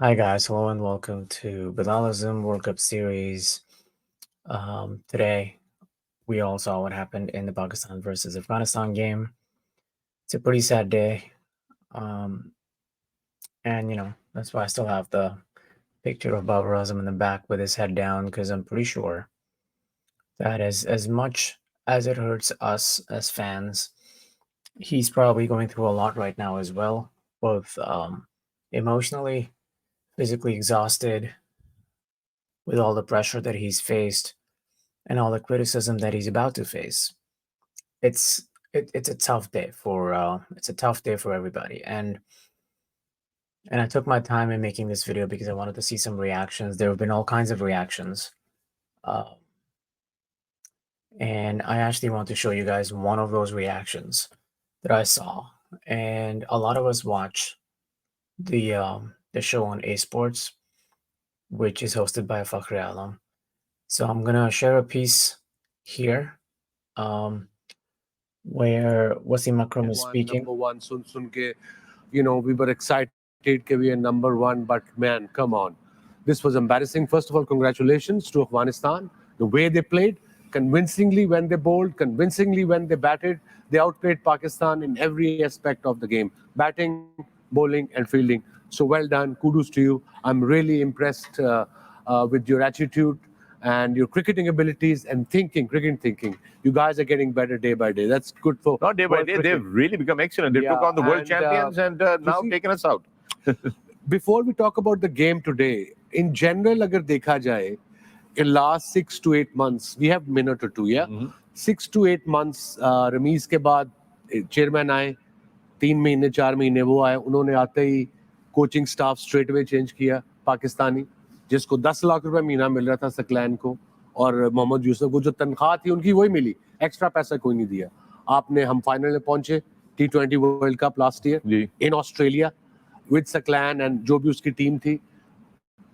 Hi guys, hello and welcome to Bilalism World Cup Series. Today, we all saw what happened in the Pakistan versus Afghanistan game. It's a pretty sad day, um, and that's why I still have the picture of Babar in the back with his head down because I'm pretty sure that as much as it hurts us as fans, he's probably going through a lot right now as well, both emotionally, physically exhausted with all the pressure that he's faced and all the criticism that he's about to face. It's it's a tough day for everybody, and I took my time in making this video because I wanted to see some reactions. There have been all kinds of reactions, uh, and I actually want to show you guys one of those reactions that I saw. And a lot of us watch the show on ASports, which is hosted by Fakhri Alam. So I'm gonna share a piece here. Where Wasim Akram is speaking. Number one, sun ke, we were excited that we are number one, but man, come on. This was embarrassing. First of all, congratulations to Afghanistan. The way they played, convincingly when they bowled, convincingly when they batted, they outplayed Pakistan in every aspect of the game. Batting, bowling, and fielding. So well done. Kudos to you. I'm really impressed with your attitude and your cricketing abilities and cricket thinking. You guys are getting better day by day. That's good for Not day by world day, cricket. they've really become excellent. They took on the world champions and now taken us out. Before we talk about the game today, in general, agar dekha jaye, in last 6 to 8 months, we have minute or two, yeah? 6 to 8 months, Ramiz के बाद chairman आए, 3 महीने 4 महीने वो आए, उन्होंने आते ही coaching staff straight away change किया पाकिस्तानी, जिसको 10 लाख रुपए महीना मिल रहा था सकलैन को और मोहम्मद यूसुफ को जो तनख्वाह थी उनकी वही मिली, एक्स्ट्रा पैसा कोई नहीं दिया. आपने हम फाइनल में पहुंचे T20 world cup last year in Australia with Saqlain and जो भी उसकी टीम थी.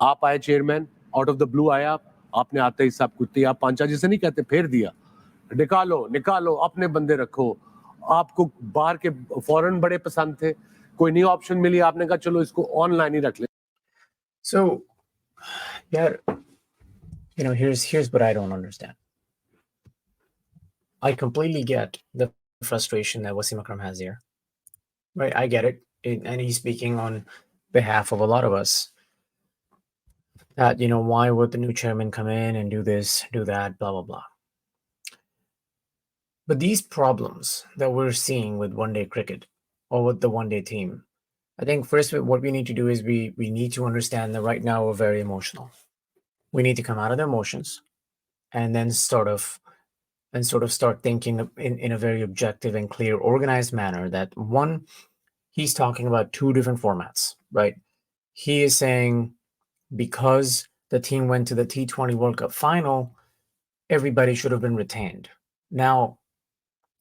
आप आए chairman, out of the blue आया, आपने आते ही सब कुछ दिया. आप पांचा जिसे नहीं कहते, फेर दिया. निकालो निकालो, अपने बंदे रखो. आपको बाहर के फॉरेन बड़े पसंद थे, कोई नई ऑप्शन मिली, आपने कहा चलो इसको ऑनलाइन ही रख ले. So, yeah, here's what I don't understand. I completely get the frustration that Wasim Akram has here. Right, I get it, and he's speaking on behalf of a lot of us. That why would the new chairman come in and do this, do that, blah blah blah. But these problems that we're seeing with one-day cricket or with the one-day team, I think first what we need to do is we need to understand that right now we're very emotional. We need to come out of the emotions and then sort of start thinking in a very objective and clear, organized manner. That one, he's talking about two different formats, right? He is saying because the team went to the T20 World Cup final, everybody should have been retained. Now,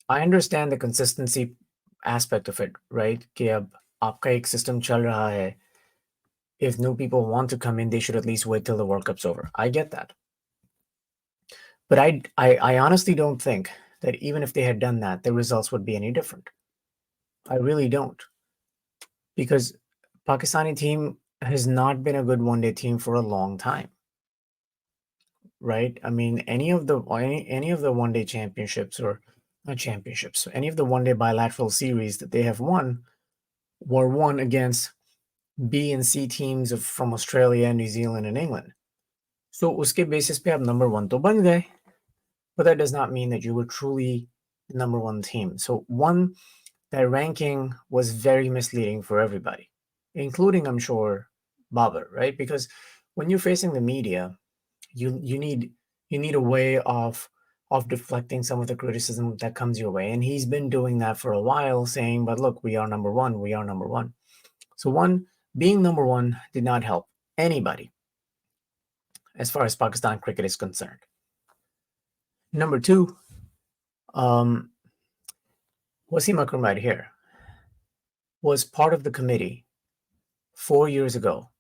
I understand the consistency aspect of it, right? कि अब आपका एक system चल रहा है. If new people want to come in, they should at least wait till the World Cup's over. I get that. But I honestly don't think that even if they had done that, the results would be any different. I really don't. Because Pakistani team has not been a good one-day team for a long time. Right? I mean, any of the one-day championships, or not championships, any of the one-day bilateral series that they have won were won against B and C teams from Australia, New Zealand, and England. So uske basis pe ab number one to ban gaye. But that does not mean that you were truly the number one team. So one, that ranking was very misleading for everybody, including, I'm sure, Babar, right? Because when you're facing the media, you need a way of deflecting some of the criticism that comes your way, and he's been doing that for a while, saying, "But look, we are number one. We are number one." So one, being number one did not help anybody as far as Pakistan cricket is concerned. Number two, Wasim Akram right here was part of the committee 4 years ago.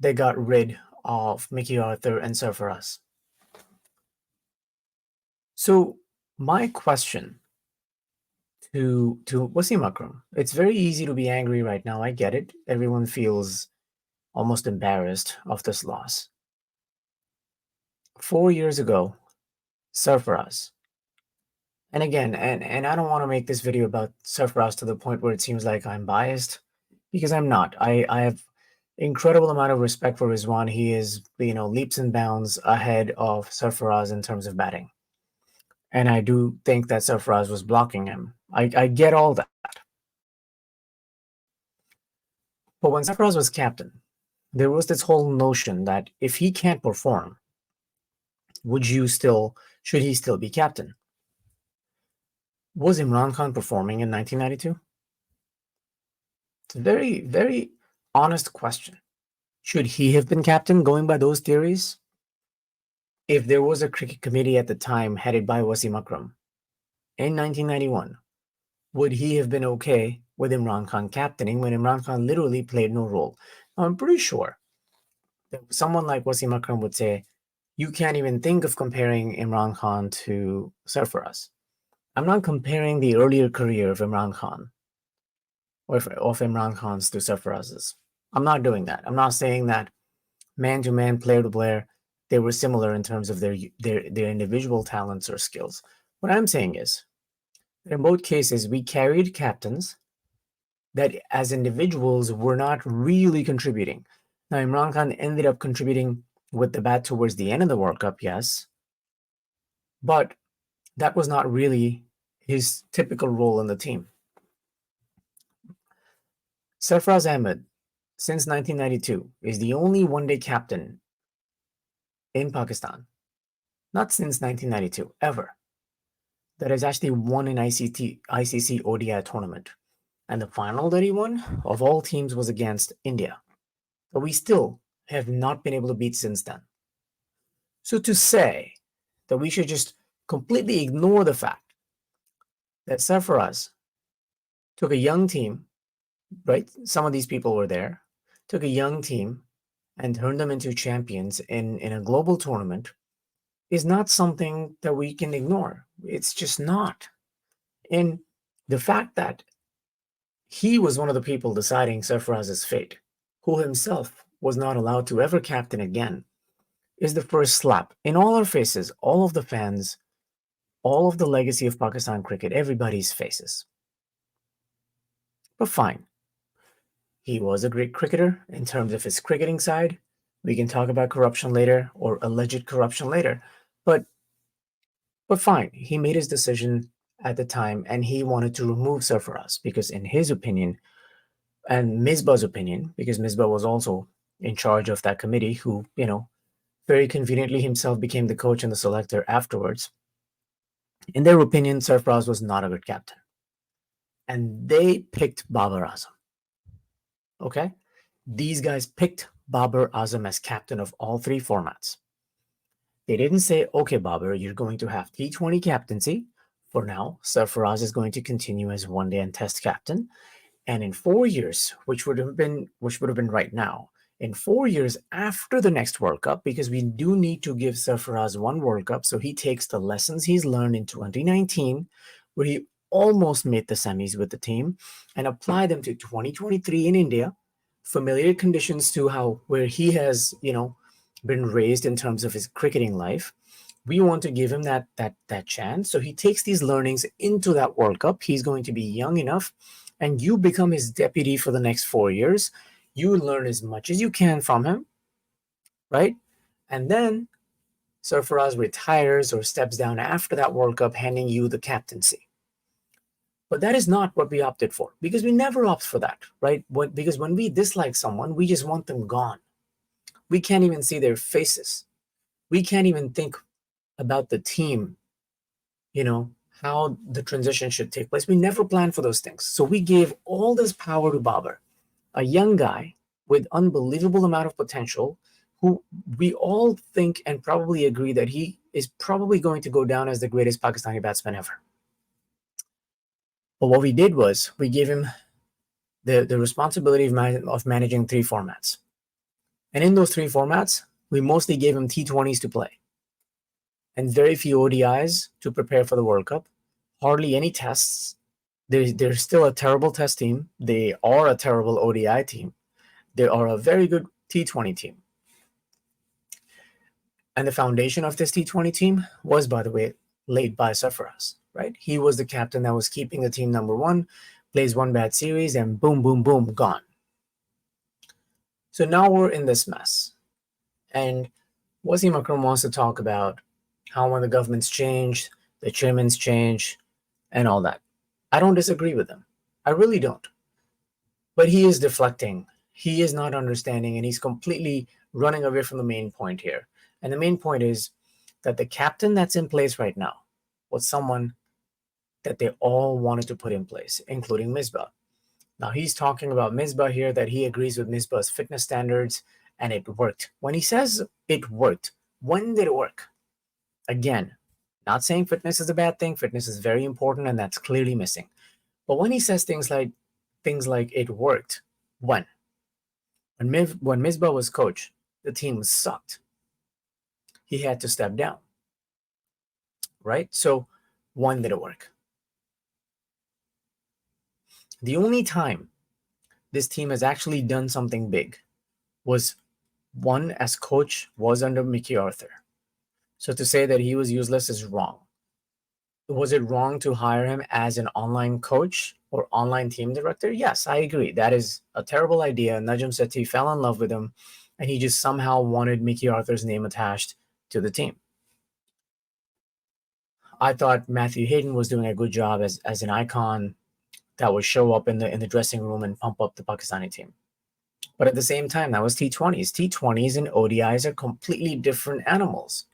They got rid of Mickey Arthur and Sarfaraz. So my question to Wasim Akram, it's very easy to be angry right now. I get it. Everyone feels almost embarrassed of this loss. 4 years ago, Sarfaraz, and again, and I don't want to make this video about Sarfaraz to the point where it seems like I'm biased, because I'm not. I have incredible amount of respect for Rizwan. He is, leaps and bounds ahead of Sarfaraz in terms of batting. And I do think that Sarfaraz was blocking him. I get all that. But when Sarfaraz was captain, there was this whole notion that if he can't perform, should he still be captain? Was Imran Khan performing in 1992? It's a very, very honest question. Should he have been captain going by those theories? If there was a cricket committee at the time headed by Wasim Akram in 1991, would he have been okay with Imran Khan captaining when Imran Khan literally played no role? Now, I'm pretty sure that someone like Wasim Akram would say, you can't even think of comparing Imran Khan to Sarfaraz. I'm not comparing the earlier career of Imran Khan or of Imran Khan's to Sarfaraz's. I'm not doing that. I'm not saying that man-to-man, player-to-player, they were similar in terms of their individual talents or skills. What I'm saying is that in both cases, we carried captains that as individuals were not really contributing. Now, Imran Khan ended up contributing with the bat towards the end of the World Cup, yes, but that was not really his typical role in the team. Sarfaraz Ahmed, since 1992, is the only one-day captain in Pakistan, not since 1992, ever, that has actually won an ICC ODI tournament. And the final that he won, of all teams, was against India. But we still have not been able to beat since then. So to say that we should just completely ignore the fact that Sarfaraz took a young team, right? Some of these people were there, took a young team and turned them into champions in a global tournament is not something that we can ignore. It's just not. And the fact that he was one of the people deciding Sarfaraz's fate, who himself was not allowed to ever captain again, is the first slap in all our faces, all of the fans, all of the legacy of Pakistan cricket, everybody's faces. But fine. He was a great cricketer in terms of his cricketing side. We can talk about corruption later or alleged corruption later. But fine, he made his decision at the time and he wanted to remove Sarfaraz because in his opinion, and Misbah's opinion, because Misbah was also in charge of that committee who, very conveniently himself became the coach and the selector afterwards. In their opinion, Sarfaraz was not a good captain. And they picked Babar Azam. Okay? These guys picked Babar Azam as captain of all three formats. They didn't say, okay, Babar, you're going to have T20 captaincy. For now, Sarfaraz is going to continue as one-day and test captain. And in 4 years, which would have been right now, in 4 years after the next World Cup, because we do need to give Sarfaraz one World Cup, so he takes the lessons he's learned in 2019, where he almost made the semis with the team, and apply them to 2023 in India, familiar conditions to where he has, been raised in terms of his cricketing life. We want to give him that chance. So he takes these learnings into that World Cup. He's going to be young enough, and you become his deputy for the next 4 years. You learn as much as you can from him, right? And then Sarfaraz retires or steps down after that World Cup, handing you the captaincy. But that is not what we opted for, because we never opt for that, right? Because when we dislike someone, we just want them gone. We can't even see their faces. We can't even think about the team, how the transition should take place. We never planned for those things. So we gave all this power to Babar, a young guy with unbelievable amount of potential, who we all think and probably agree that he is probably going to go down as the greatest Pakistani batsman ever. But what we did was we gave him the responsibility of managing three formats. And in those three formats, we mostly gave him T20s to play and very few ODIs to prepare for the World Cup, hardly any tests. They're still a terrible test team. They are a terrible ODI team. They are a very good T20 team. And the foundation of this T20 team was, by the way, laid by Sarfaraz, right? He was the captain that was keeping the team number one, plays one bad series, and boom, boom, boom, gone. So now we're in this mess. And Wasim Akram wants to talk about how when the government's changed, the chairman's changed, and all that. I don't disagree with him. I really don't. But he is deflecting. He is not understanding, and he's completely running away from the main point here. And the main point is that the captain that's in place right now was someone that they all wanted to put in place, including Misbah. Now he's talking about Misbah here, that he agrees with Misbah's fitness standards, and it worked. When he says it worked, when did it work? Again, not saying fitness is a bad thing. Fitness is very important, and that's clearly missing. But when he says things like it worked, when Misbah was coach, the team sucked. He had to step down, right? So when did it work? The only time this team has actually done something big was one as coach was under Mickey Arthur. So to say that he was useless is wrong. Was it wrong to hire him as an online coach or online team director? Yes, I agree. That is a terrible idea. Najam Sethi fell in love with him, and he just somehow wanted Mickey Arthur's name attached to the team. I thought Matthew Hayden was doing a good job as an icon that would show up in the dressing room and pump up the Pakistani team. But at the same time, that was T20s. T20s and ODIs are completely different animals.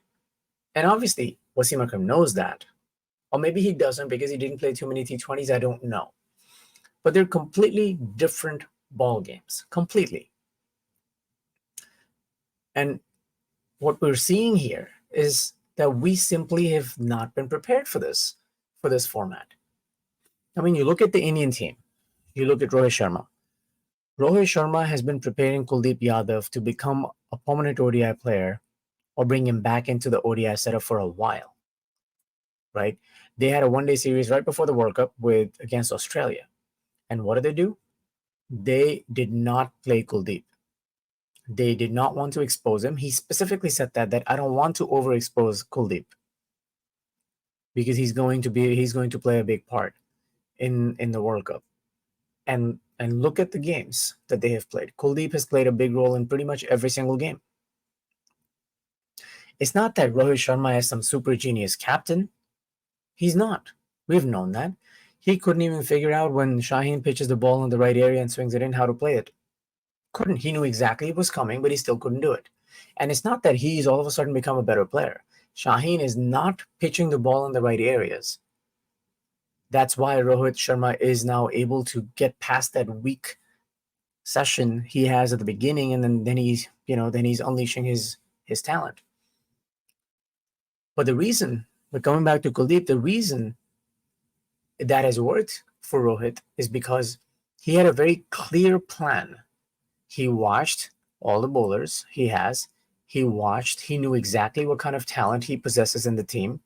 And obviously, Wasim Akram knows that. Or maybe he doesn't because he didn't play too many T20s. I don't know. But they're completely different ball games. Completely. And what we're seeing here is that we simply have not been prepared for this format. I mean, you look at the Indian team. You look at Rohit Sharma. Rohit Sharma has been preparing Kuldeep Yadav to become a permanent ODI player or bring him back into the ODI setup for a while, right? They had a one-day series right before the World Cup against Australia. And what did they do? They did not play Kuldeep. They did not want to expose him. He specifically said that I don't want to overexpose Kuldeep because he's going to play a big part in the World Cup. And look at the games that they have played. Kuldeep has played a big role in pretty much every single game. It's not that Rohit Sharma is some super genius captain. He's not. We've known that. He couldn't even figure out when Shaheen pitches the ball in the right area and swings it in how to play it. Couldn't. He knew exactly it was coming, but he still couldn't do it. And it's not that he's all of a sudden become a better player. Shaheen is not pitching the ball in the right areas. That's why Rohit Sharma is now able to get past that weak session he has at the beginning, and then he's unleashing his talent. But coming back to Kuldeep, the reason that has worked for Rohit is because he had a very clear plan. He watched all the bowlers he has. He knew exactly what kind of talent he possesses in the team.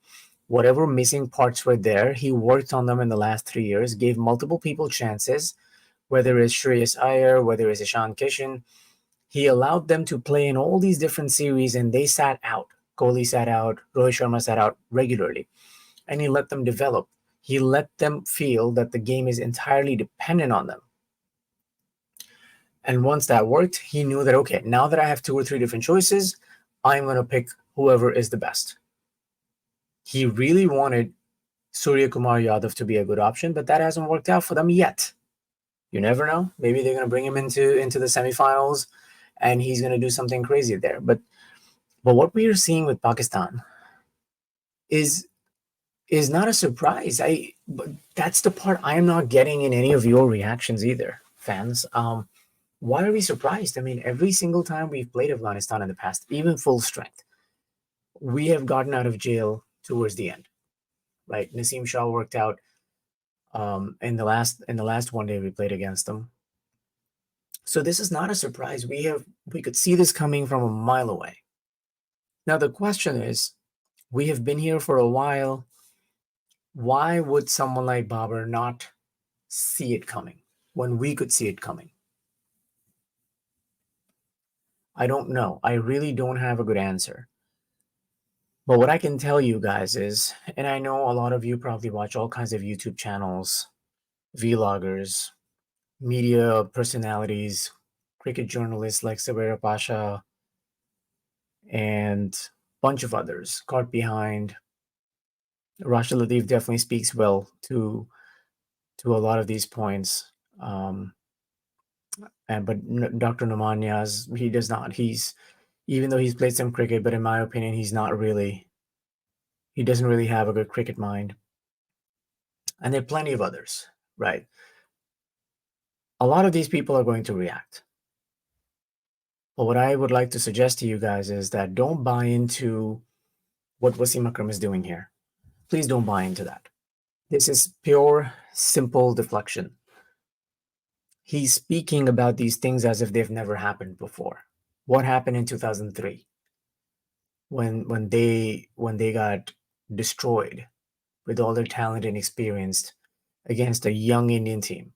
Whatever missing parts were there, he worked on them in the last 3 years, gave multiple people chances, whether it's Shreyas Iyer, whether it's Ishan Kishan. He allowed them to play in all these different series, and they sat out. Kohli sat out, Rohit Sharma sat out regularly, and he let them develop. He let them feel that the game is entirely dependent on them. And once that worked, he knew that, okay, now that I have 2 or 3 different choices, I'm going to pick whoever is the best. He really wanted Surya Kumar Yadav to be a good option, but that hasn't worked out for them yet. You never know. Maybe they're going to bring him into the semifinals, and he's going to do something crazy there. But what we are seeing with Pakistan is not a surprise. But that's the part I am not getting in any of your reactions either, fans. Why are we surprised? I mean, every single time we've played Afghanistan in the past, even full strength, we have gotten out of jail towards the end, right? Naseem Shah worked out in the last one day we played against them. So this is not a surprise. We could see this coming from a mile away. Now the question is, we have been here for a while. Why would someone like Babar not see it coming when we could see it coming? I don't know. I really don't have a good answer. But what I can tell you guys is, and I know a lot of you probably watch all kinds of YouTube channels, vloggers, media personalities, cricket journalists like Sabera Pasha, and a bunch of others. Caught Behind. Rashid Latif definitely speaks well to a lot of these points. But Dr. Nomaniaz, he does not. He's even though he's played some cricket, but in my opinion, he's not really. He doesn't really have a good cricket mind. And there are plenty of others, right? A lot of these people are going to react. But what I would like to suggest to you guys is that don't buy into what Wasim Akram is doing here. Please don't buy into that. This is pure, simple deflection. He's speaking about these things as if they've never happened before. What happened in 2003 when they got destroyed with all their talent and experience against a young Indian team?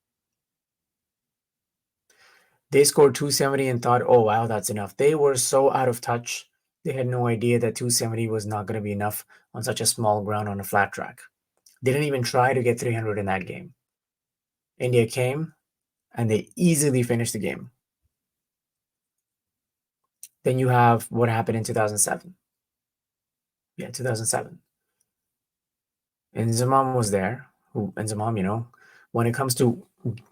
They scored 270 and thought, oh, wow, that's enough. They were so out of touch. They had no idea that 270 was not going to be enough on such a small ground on a flat track. They didn't even try to get 300 in that game. India came and they easily finished the game. Then you have what happened in 2007. Yeah, 2007. And Zamam was there. And Zamam, when it comes to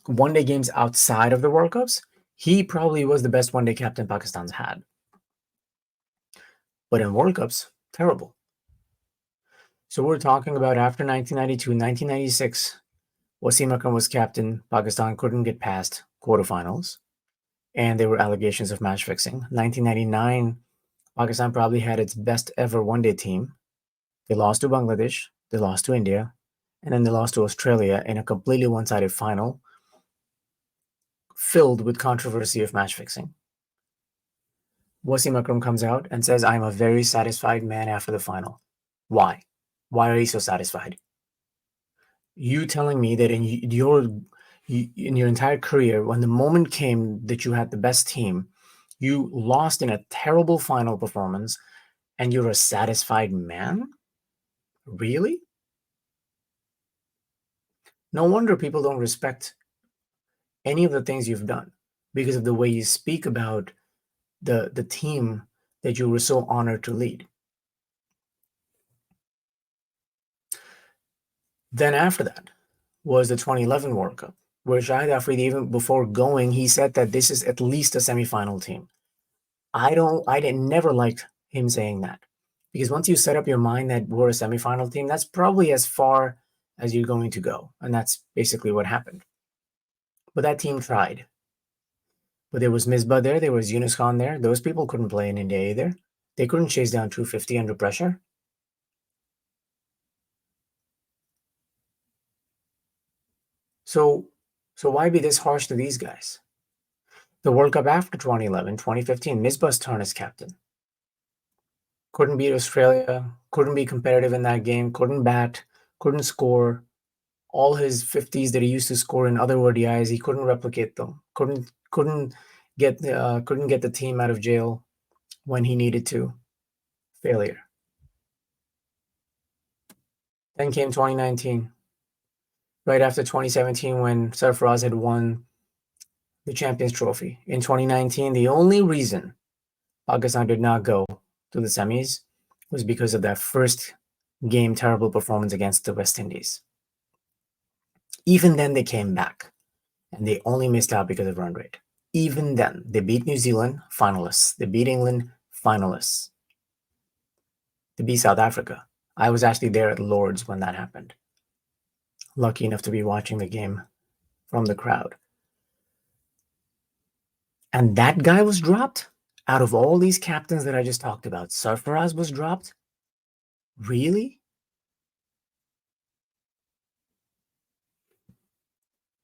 one-day games outside of the World Cups, he probably was the best one-day captain Pakistan's had. But in World Cups, terrible. So we're talking about after 1992, 1996, Wasim Akram was captain. Pakistan couldn't get past quarterfinals, and there were allegations of match fixing. 1999, Pakistan probably had its best ever one-day team. They lost to Bangladesh, they lost to India, and then they lost to Australia in a completely one-sided final filled with controversy of match fixing. Wasim Akram comes out and says, I'm a very satisfied man after the final. Why? Why are you so satisfied? You telling me that in your entire career, when the moment came that you had the best team, you lost in a terrible final performance and you're a satisfied man? Really? No wonder people don't respect any of the things you've done because of the way you speak about the team that you were so honored to lead. Then after that was the 2011 World Cup, where Shahid Afridi, even before going, he said that this is at least a semifinal team. I never liked him saying that, because once you set up your mind that we're a semifinal team, that's probably as far as you're going to go. And that's basically what happened. But that team tried. But there was Misbah there was Yunus Khan there. Those people couldn't play in India either. They couldn't chase down 250 under pressure. So why be this harsh to these guys? The World Cup after 2011, 2015, Misbah's turn as captain. Couldn't beat Australia, couldn't be competitive in that game, couldn't bat, couldn't score. All his 50s that he used to score in other ODIs, he couldn't replicate them. Couldn't get the team out of jail when he needed to. Failure. Then came 2019, right after 2017, when Sarfaraz had won the Champions Trophy. In 2019, the only reason Pakistan did not go to the semis was because of that first game terrible performance against the West Indies. Even then, they came back, and they only missed out because of run rate. Even then, they beat New Zealand, finalists. They beat England, finalists. They beat South Africa. I was actually there at Lord's when that happened. Lucky enough to be watching the game from the crowd. And that guy was dropped? Out of all these captains that I just talked about, Sarfaraz was dropped? Really?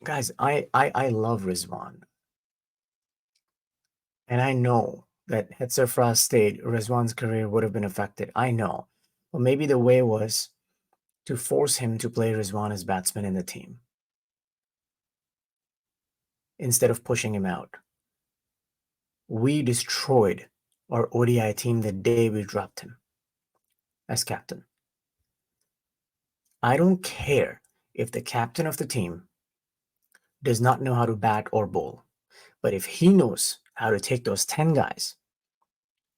Guys, I love Rizwan. And I know that had Sarfaraz stayed, Rizwan's career would have been affected. I know. But maybe the way was to force him to play Rizwan as batsman in the team instead of pushing him out. We destroyed our ODI team the day we dropped him as captain. I don't care if the captain of the team does not know how to bat or bowl, but if he knows how to take those 10 guys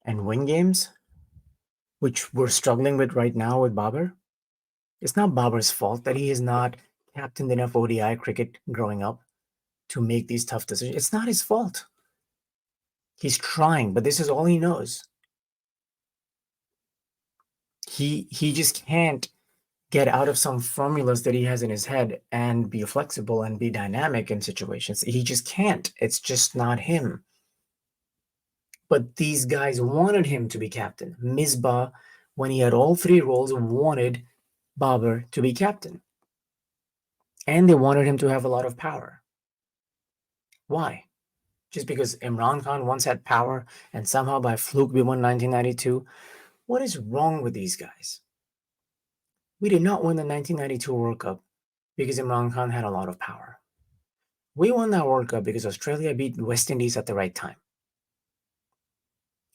and win games, which we're struggling with right now with Babar, it's not Babar's fault that he is not captained enough ODI cricket growing up to make these tough decisions. It's not his fault. He's trying, but this is all he knows. He just can't get out of some formulas that he has in his head and be flexible and be dynamic in situations. He just can't. It's just not him. But these guys wanted him to be captain. Misbah, when he had all three roles, wanted Babar to be captain. And they wanted him to have a lot of power. Why? Just because Imran Khan once had power and somehow by fluke we won 1992? What is wrong with these guys? We did not win the 1992 World Cup because Imran Khan had a lot of power. We won that World Cup because Australia beat West Indies at the right time.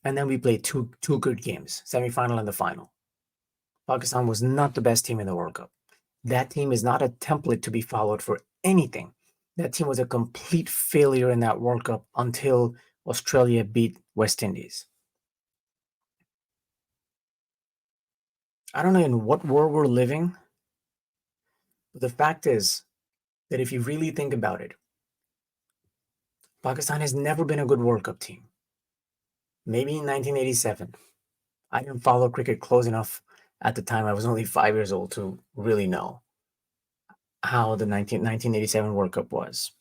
And then we played two good games, semi-final and the final. Pakistan was not the best team in the World Cup. That team is not a template to be followed for anything. That team was a complete failure in that World Cup until Australia beat West Indies. I don't know in what world we're living, but the fact is that if you really think about it, Pakistan has never been a good World Cup team. Maybe in 1987. I didn't follow cricket close enough at the time. I was only 5 years old to really know how the 1987 World Cup was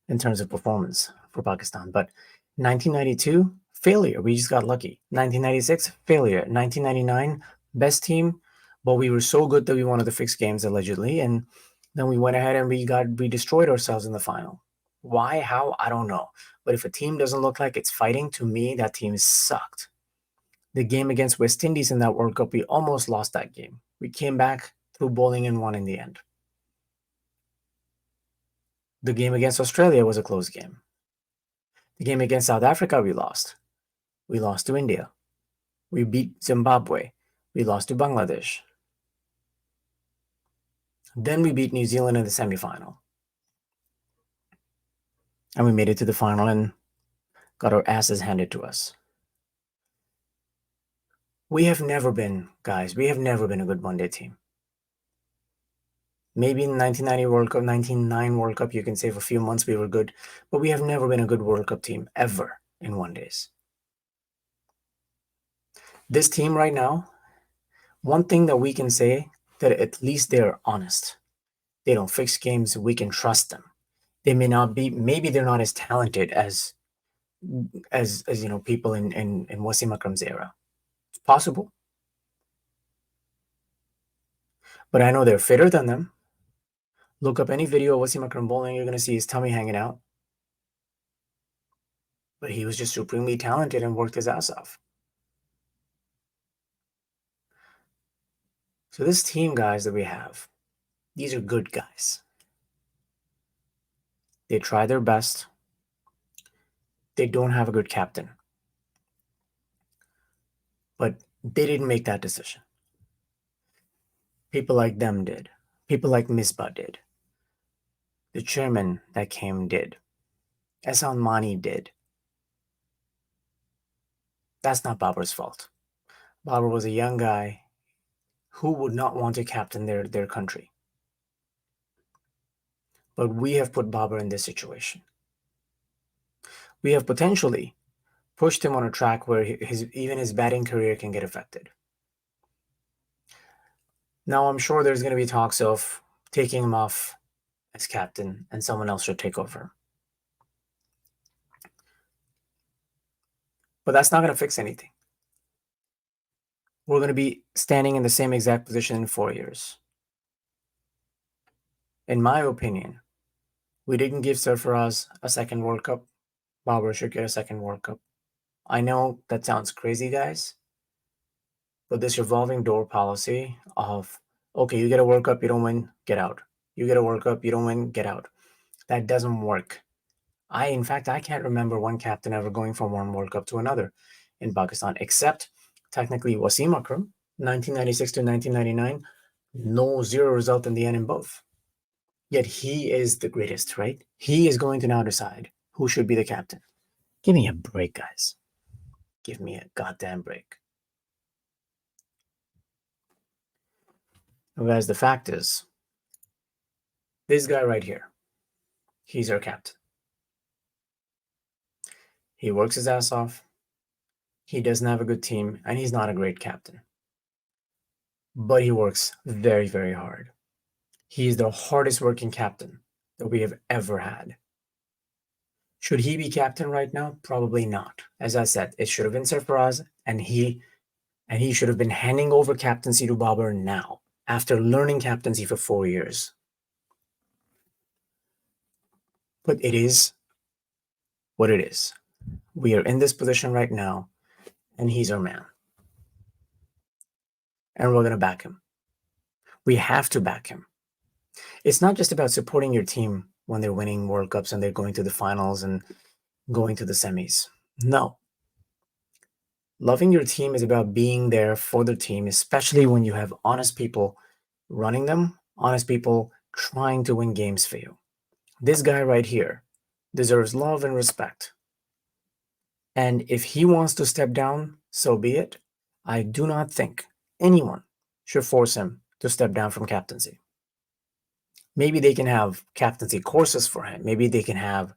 in terms of performance for Pakistan. But 1992, failure. We just got lucky. 1996, failure. 1999, best team, but we were so good that we wanted to fix games allegedly. And then we went ahead and we destroyed ourselves in the final. Why? How? I don't know. But if a team doesn't look like it's fighting, to me, that team sucked. The game against West Indies in that World Cup, we almost lost that game. We came back through bowling and won in the end. The game against Australia was a close game. The game against South Africa, we lost. We lost to India. We beat Zimbabwe. We lost to Bangladesh. Then we beat New Zealand in the semifinal. And we made it to the final and got our asses handed to us. We have never been, guys, we have never been a good one-day team. Maybe in the 1990 World Cup, 1999 World Cup, you can say for a few months we were good, but we have never been a good World Cup team ever in one days. This team right now, one thing that we can say that at least they're honest. They don't fix games. We can trust them. They may not be, maybe they're not as talented as people in Wasim Akram's era. It's possible. But I know they're fitter than them. Look up any video of Wasim Akram bowling, you're going to see his tummy hanging out. But he was just supremely talented and worked his ass off. So this team, guys, that we have, these are good guys. They try their best. They don't have a good captain. But they didn't make that decision. People like them did. People like Misbah did. The chairman that came did. Ehsan Mani did. That's not Babar's fault. Babar was a young guy who would not want to captain their country. But we have put Babar in this situation. We have potentially pushed him on a track where even his batting career can get affected. Now, I'm sure there's going to be talks of taking him off as captain and someone else should take over. But that's not going to fix anything. We're going to be standing in the same exact position in 4 years. In my opinion, we didn't give Sarfaraz a second World Cup. Babar should get a second World Cup. I know that sounds crazy, guys, but this revolving door policy of, okay, you get a World Cup, you don't win, get out. You get a World Cup, you don't win, get out. That doesn't work. In fact, I can't remember one captain ever going from one World Cup to another in Pakistan, except technically Wasim Akram, 1996 to 1999. No, zero result in the end in both. Yet he is the greatest, right? He is going to now decide who should be the captain. Give me a break, guys. Give me a goddamn break. Whereas the fact is, this guy right here, he's our captain. He works his ass off. He doesn't have a good team, and he's not a great captain. But he works very, very hard. He is the hardest working captain that we have ever had. Should he be captain right now? Probably not. As I said, it should have been Sarfaraz, and he should have been handing over captaincy to Babar now, after learning captaincy for 4 years. But it is what it is. We are in this position right now, and he's our man. And we're going to back him. We have to back him. It's not just about supporting your team when they're winning World Cups and they're going to the finals and going to the semis. No. Loving your team is about being there for the team, especially when you have honest people running them, honest people trying to win games for you. This guy right here deserves love and respect. And if he wants to step down, so be it. I do not think anyone should force him to step down from captaincy. Maybe they can have captaincy courses for him. Maybe they can have,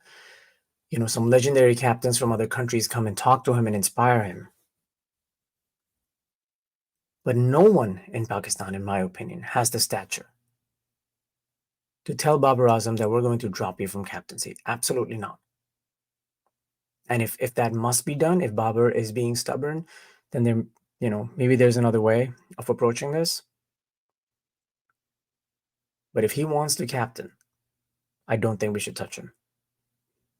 some legendary captains from other countries come and talk to him and inspire him. But no one in Pakistan, in my opinion, has the stature to tell Babar Azam that we're going to drop you from captaincy. Absolutely not. And if that must be done, if Babar is being stubborn, then there, maybe there's another way of approaching this. But if he wants to captain, I don't think we should touch him,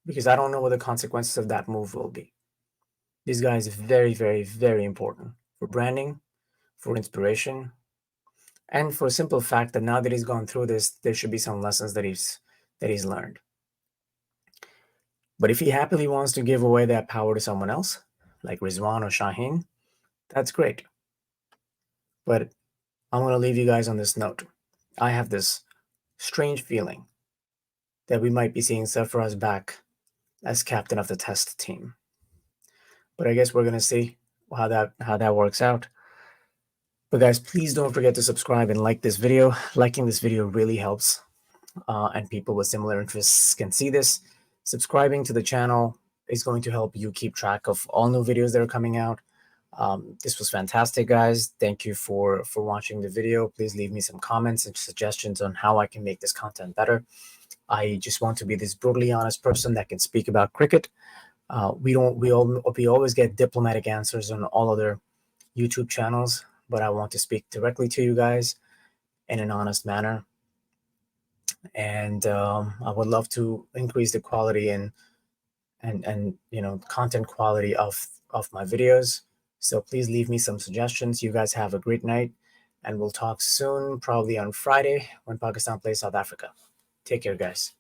because I don't know what the consequences of that move will be. This guy is very, very, very important for branding, for inspiration, and for a simple fact that now that he's gone through this, there should be some lessons that he's learned. But if he happily wants to give away that power to someone else, like Rizwan or Shaheen, that's great. But I'm going to leave you guys on this note. I have this strange feeling that we might be seeing Sarfaraz back as captain of the test team. But I guess we're going to see how that works out. But guys, please don't forget to subscribe and like this video. Liking this video really helps, and people with similar interests can see this. Subscribing to the channel is going to help you keep track of all new videos that are coming out. This was fantastic, guys. Thank you for watching the video. Please leave me some comments and suggestions on how I can make this content better. I just want to be this brutally honest person that can speak about cricket. We always get diplomatic answers on all other YouTube channels, but I want to speak directly to you guys in an honest manner. And I would love to increase the quality and content quality of my videos. So please leave me some suggestions. You guys have a great night, and we'll talk soon, probably on Friday when Pakistan plays South Africa. Take care, guys.